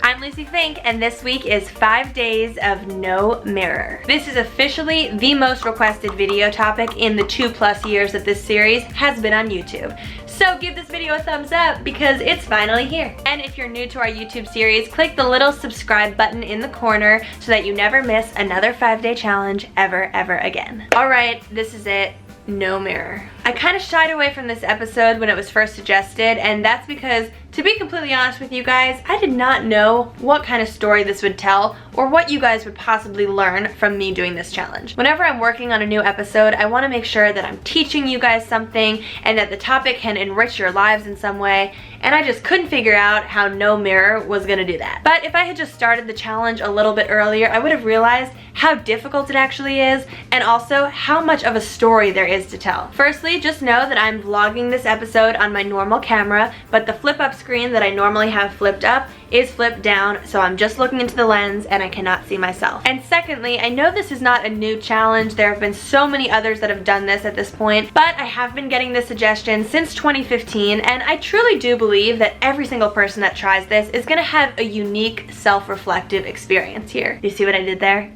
I'm Lucie Fink, and this week is 5 days of no mirror. This is officially the most requested video topic in the 2+ years that this series has been on YouTube. So give this video a thumbs up because it's finally here. And if you're new to our YouTube series, click the little subscribe button in the corner so that you never miss another 5-day challenge ever again. Alright, this is it. No mirror. I kind of shied away from this episode when it was first suggested, and that's because, to be completely honest with you guys, I did not know what kind of story this would tell or what you guys would possibly learn from me doing this challenge. Whenever I'm working on a new episode, I want to make sure that I'm teaching you guys something and that the topic can enrich your lives in some way, and I just couldn't figure out how no mirror was gonna do that. But if I had just started the challenge a little bit earlier, I would have realized how difficult it actually is, and also how much of a story there is to tell. Firstly, just know that I'm vlogging this episode on my normal camera, but the flip up screen that I normally have flipped up is flipped down, so I'm just looking into the lens and I cannot see myself. And secondly, I know this is not a new challenge. There have been so many others that have done this at this point, but I have been getting this suggestion since 2015, and I truly do believe that every single person that tries this is gonna have a unique self-reflective experience here. You see what I did there?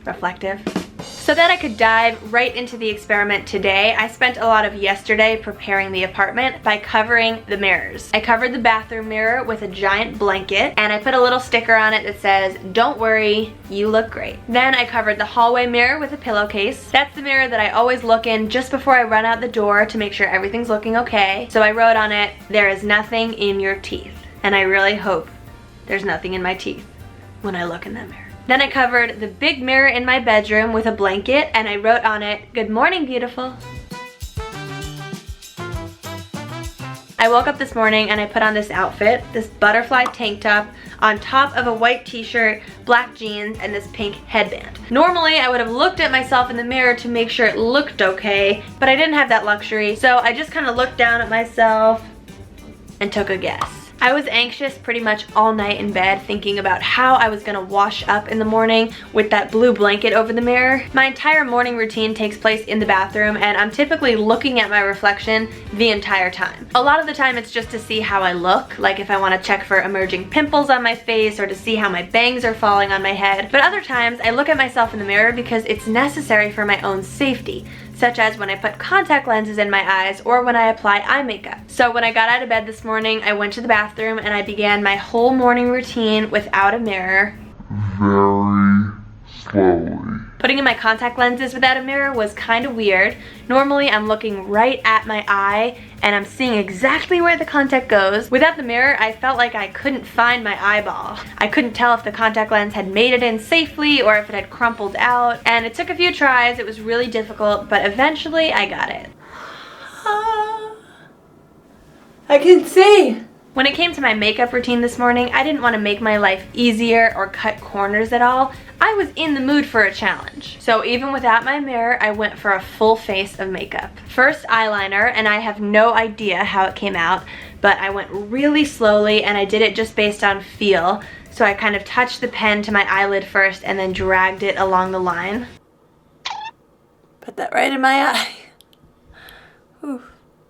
Reflective. So that I could dive right into the experiment today, I spent a lot of yesterday preparing the apartment by covering the mirrors. I covered the bathroom mirror with a giant blanket, and I put a little sticker on it that says, "Don't worry, you look great." Then I covered the hallway mirror with a pillowcase. That's the mirror that I always look in just before I run out the door to make sure everything's looking okay. So I wrote on it, "There is nothing in your teeth." And I really hope there's nothing in my teeth when I look in that mirror. Then I covered the big mirror in my bedroom with a blanket, and I wrote on it, "Good morning, beautiful." I woke up this morning and I put on this outfit, this butterfly tank top on top of a white t-shirt, black jeans, and this pink headband. Normally, I would have looked at myself in the mirror to make sure it looked okay, but I didn't have that luxury, so I just kind of looked down at myself and took a guess. I was anxious pretty much all night in bed thinking about how I was gonna wash up in the morning with that blue blanket over the mirror. My entire morning routine takes place in the bathroom, and I'm typically looking at my reflection the entire time. A lot of the time it's just to see how I look, like if I wanna check for emerging pimples on my face or to see how my bangs are falling on my head. But other times I look at myself in the mirror because it's necessary for my own safety, such as when I put contact lenses in my eyes or when I apply eye makeup. So when I got out of bed this morning, I went to the bathroom and I began my whole morning routine without a mirror. Very slowly. Putting in my contact lenses without a mirror was kind of weird. Normally I'm looking right at my eye and I'm seeing exactly where the contact goes. Without the mirror, I felt like I couldn't find my eyeball. I couldn't tell if the contact lens had made it in safely or if it had crumpled out. And it took a few tries, it was really difficult, but eventually I got it. I can see! When it came to my makeup routine this morning, I didn't want to make my life easier or cut corners at all. I was in the mood for a challenge. So even without my mirror, I went for a full face of makeup. First eyeliner, and I have no idea how it came out, but I went really slowly and I did it just based on feel. So I kind of touched the pen to my eyelid first and then dragged it along the line. Put that right in my eye. Ooh.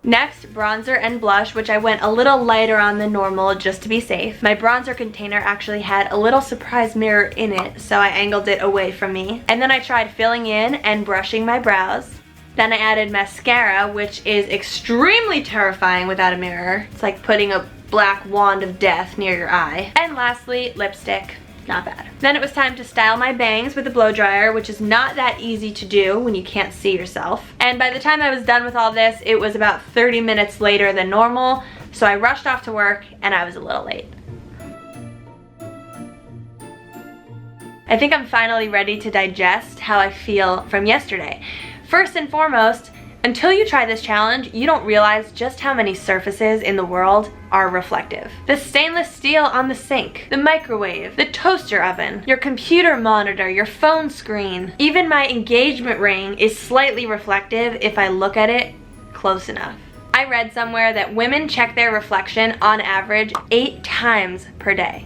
Next, bronzer and blush, which I went a little lighter on than normal just to be safe. My bronzer container actually had a little surprise mirror in it, so I angled it away from me. And then I tried filling in and brushing my brows. Then I added mascara, which is extremely terrifying without a mirror. It's like putting a black wand of death near your eye. And lastly, lipstick. Not bad. Then it was time to style my bangs with a blow dryer, which is not that easy to do when you can't see yourself. And by the time I was done with all this, it was about 30 minutes later than normal, so I rushed off to work and I was a little late. I think I'm finally ready to digest how I feel from yesterday. First and foremost, until you try this challenge, you don't realize just how many surfaces in the world are reflective. The stainless steel on the sink, the microwave, the toaster oven, your computer monitor, your phone screen. Even my engagement ring is slightly reflective if I look at it close enough. I read somewhere that women check their reflection on average 8 times per day.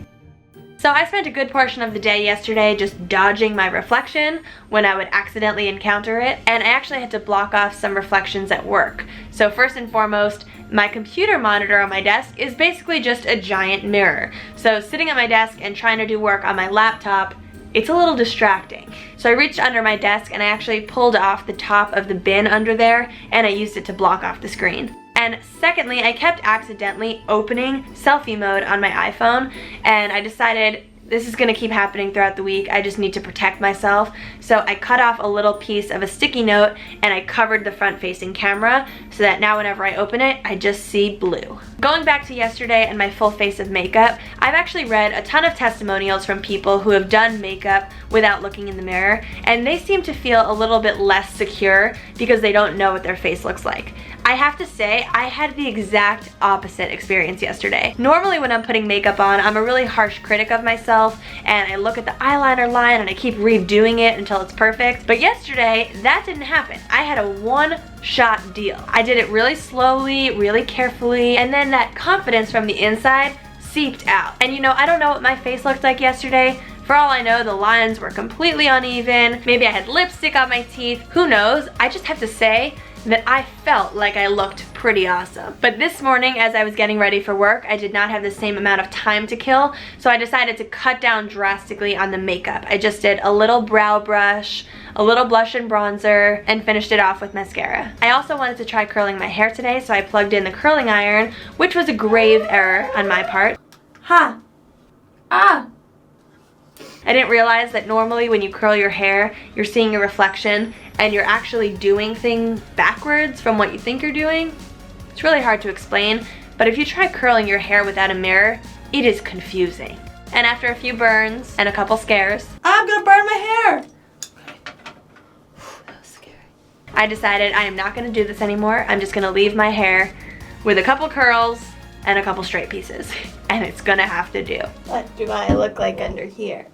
So I spent a good portion of the day yesterday just dodging my reflection when I would accidentally encounter it, and I actually had to block off some reflections at work. So first and foremost, my computer monitor on my desk is basically just a giant mirror. So sitting at my desk and trying to do work on my laptop, it's a little distracting. So I reached under my desk and I actually pulled off the top of the bin under there and I used it to block off the screen. And secondly, I kept accidentally opening selfie mode on my iPhone, and I decided this is gonna keep happening throughout the week. I just need to protect myself. So I cut off a little piece of a sticky note and I covered the front facing camera so that now whenever I open it, I just see blue. Going back to yesterday and my full face of makeup, I've actually read a ton of testimonials from people who have done makeup without looking in the mirror, and they seem to feel a little bit less secure because they don't know what their face looks like. I have to say, I had the exact opposite experience yesterday. Normally when I'm putting makeup on, I'm a really harsh critic of myself and I look at the eyeliner line and I keep redoing it until it's perfect. But yesterday, that didn't happen. I had a one-shot deal. I did it really slowly, really carefully, and then that confidence from the inside seeped out. And you know, I don't know what my face looked like yesterday. For all I know, the lines were completely uneven. Maybe I had lipstick on my teeth. Who knows? I just have to say that I felt like I looked pretty awesome. But this morning, as I was getting ready for work, I did not have the same amount of time to kill, so I decided to cut down drastically on the makeup. I just did a little brow brush, a little blush and bronzer, and finished it off with mascara. I also wanted to try curling my hair today, so I plugged in the curling iron, which was a grave error on my part. Huh. Ah. I didn't realize that normally when you curl your hair, you're seeing your reflection and you're actually doing things backwards from what you think you're doing. It's really hard to explain, but if you try curling your hair without a mirror, it is confusing. And after a few burns and a couple scares, I'm gonna burn my hair! That was scary. I decided I am not gonna do this anymore. I'm just gonna leave my hair with a couple curls and a couple straight pieces. And it's gonna have to do. What do I look like under here?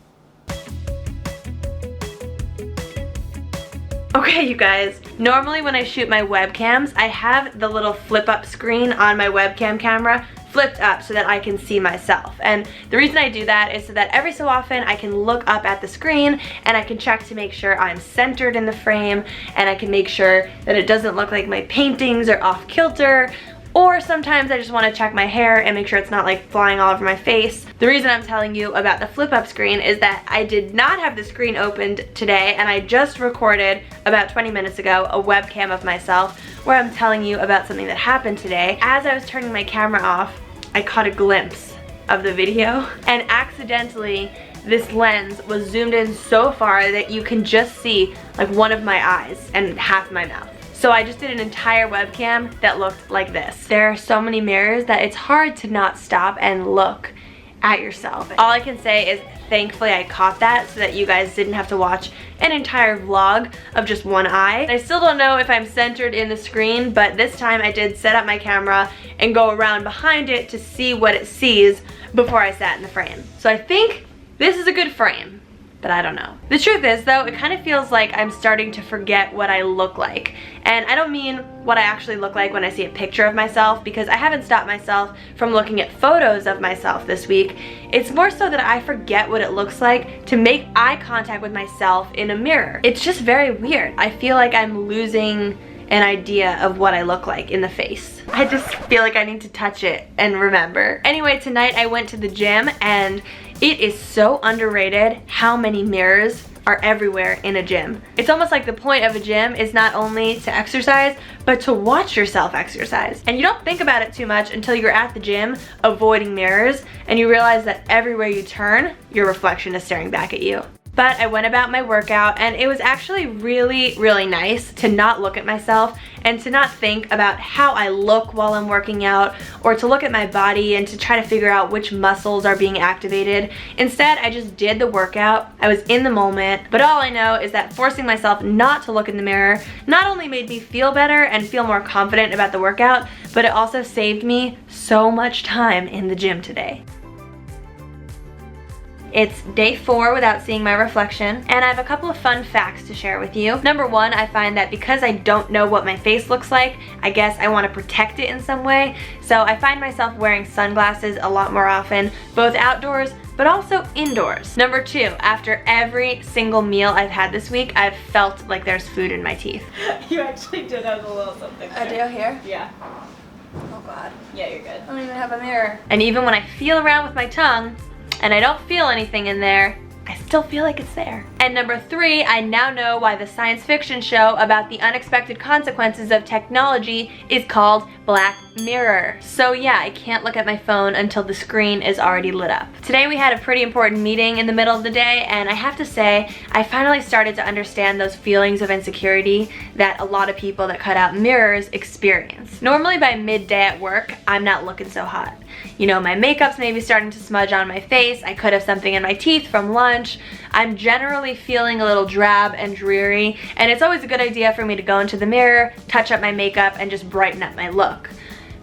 Okay, you guys, normally when I shoot my webcams, I have the little flip-up screen on my webcam camera flipped up so that I can see myself. And the reason I do that is so that every so often I can look up at the screen and I can check to make sure I'm centered in the frame, and I can make sure that it doesn't look like my paintings are off kilter. Or sometimes I just want to check my hair and make sure it's not like flying all over my face. The reason I'm telling you about the flip up screen is that I did not have the screen opened today, and I just recorded about 20 minutes ago a webcam of myself where I'm telling you about something that happened today. As I was turning my camera off, I caught a glimpse of the video, and accidentally this lens was zoomed in so far that you can just see like one of my eyes and half my mouth. So I just did an entire webcam that looked like this. There are so many mirrors that it's hard to not stop and look at yourself. All I can say is thankfully I caught that so that you guys didn't have to watch an entire vlog of just one eye. I still don't know if I'm centered in the screen, but this time I did set up my camera and go around behind it to see what it sees before I sat in the frame. So I think this is a good frame, but I don't know. The truth is though, it kind of feels like I'm starting to forget what I look like. And I don't mean what I actually look like when I see a picture of myself, because I haven't stopped myself from looking at photos of myself this week. It's more so that I forget what it looks like to make eye contact with myself in a mirror. It's just very weird. I feel like I'm losing an idea of what I look like in the face. I just feel like I need to touch it and remember. Anyway, tonight I went to the gym, and it is so underrated how many mirrors are everywhere in a gym. It's almost like the point of a gym is not only to exercise, but to watch yourself exercise. And you don't think about it too much until you're at the gym avoiding mirrors and you realize that everywhere you turn, your reflection is staring back at you. But I went about my workout, and it was actually really, really nice to not look at myself and to not think about how I look while I'm working out, or to look at my body and to try to figure out which muscles are being activated. Instead, I just did the workout. I was in the moment, but all I know is that forcing myself not to look in the mirror not only made me feel better and feel more confident about the workout, but it also saved me so much time in the gym today. It's day 4 without seeing my reflection, and I have a couple of fun facts to share with you. Number 1, I find that because I don't know what my face looks like, I guess I want to protect it in some way, so I find myself wearing sunglasses a lot more often, both outdoors but also indoors. Number 2, after every single meal I've had this week, I've felt like there's food in my teeth. You actually did have a little something there. I do here? Yeah. Oh Oh God. Yeah, you're good. I don't even have a mirror. And even when I feel around with my tongue and I don't feel anything in there, I still feel like it's there. And number 3, I now know why the science fiction show about the unexpected consequences of technology is called Black Mirror. So yeah, I can't look at my phone until the screen is already lit up. Today we had a pretty important meeting in the middle of the day, and I have to say, I finally started to understand those feelings of insecurity that a lot of people that cut out mirrors experience. Normally by midday at work, I'm not looking so hot. You know, my makeup's maybe starting to smudge on my face, I could have something in my teeth from lunch, I'm generally feeling a little drab and dreary, and it's always a good idea for me to go into the mirror, touch up my makeup, and just brighten up my look.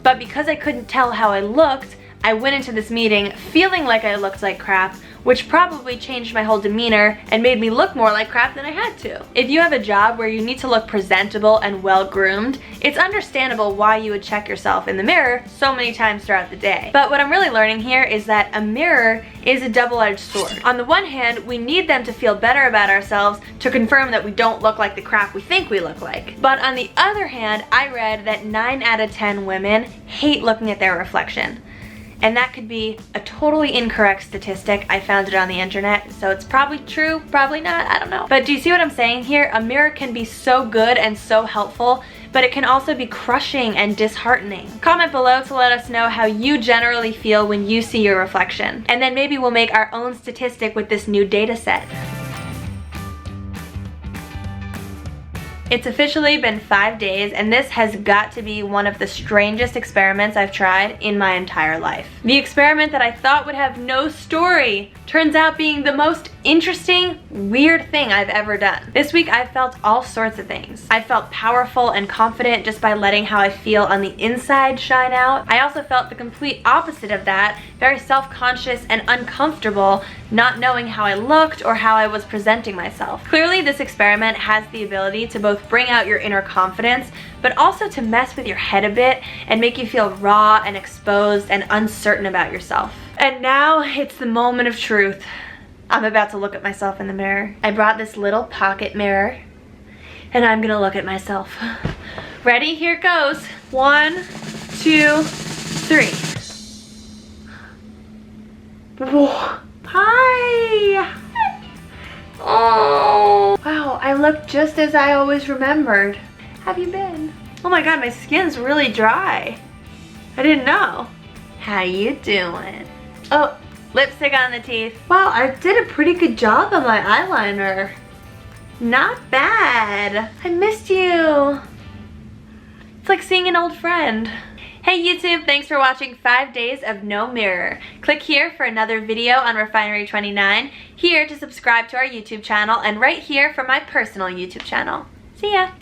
But because I couldn't tell how I looked, I went into this meeting feeling like I looked like crap, which probably changed my whole demeanor and made me look more like crap than I had to. If you have a job where you need to look presentable and well-groomed, it's understandable why you would check yourself in the mirror so many times throughout the day. But what I'm really learning here is that a mirror is a double-edged sword. On the one hand, we need them to feel better about ourselves to confirm that we don't look like the crap we think we look like. But on the other hand, I read that 9 out of 10 women hate looking at their reflection. And that could be a totally incorrect statistic. I found it on the internet, so it's probably true, probably not, I don't know. But do you see what I'm saying here? A mirror can be so good and so helpful, but it can also be crushing and disheartening. Comment below to let us know how you generally feel when you see your reflection. And then maybe we'll make our own statistic with this new data set. It's officially been 5 days, and this has got to be one of the strangest experiments I've tried in my entire life. The experiment that I thought would have no story turns out being the most interesting, weird thing I've ever done. This week I've felt all sorts of things. I felt powerful and confident just by letting how I feel on the inside shine out. I also felt the complete opposite of that, very self-conscious and uncomfortable, not knowing how I looked or how I was presenting myself. Clearly this experiment has the ability to both bring out your inner confidence, but also to mess with your head a bit and make you feel raw and exposed and uncertain about yourself. And now it's the moment of truth. I'm about to look at myself in the mirror. I brought this little pocket mirror, and I'm gonna look at myself. Ready? Here it goes. 1, 2, 3. Whoa. Hi! Oh! Wow, I look just as I always remembered. Have you been? Oh my God, my skin's really dry. I didn't know. How you doing? Oh, lipstick on the teeth. Wow, I did a pretty good job on my eyeliner. Not bad. I missed you. It's like seeing an old friend. Hey YouTube, thanks for watching 5 days of no mirror. Click here for another video on Refinery29, here to subscribe to our YouTube channel, and right here for my personal YouTube channel. See ya.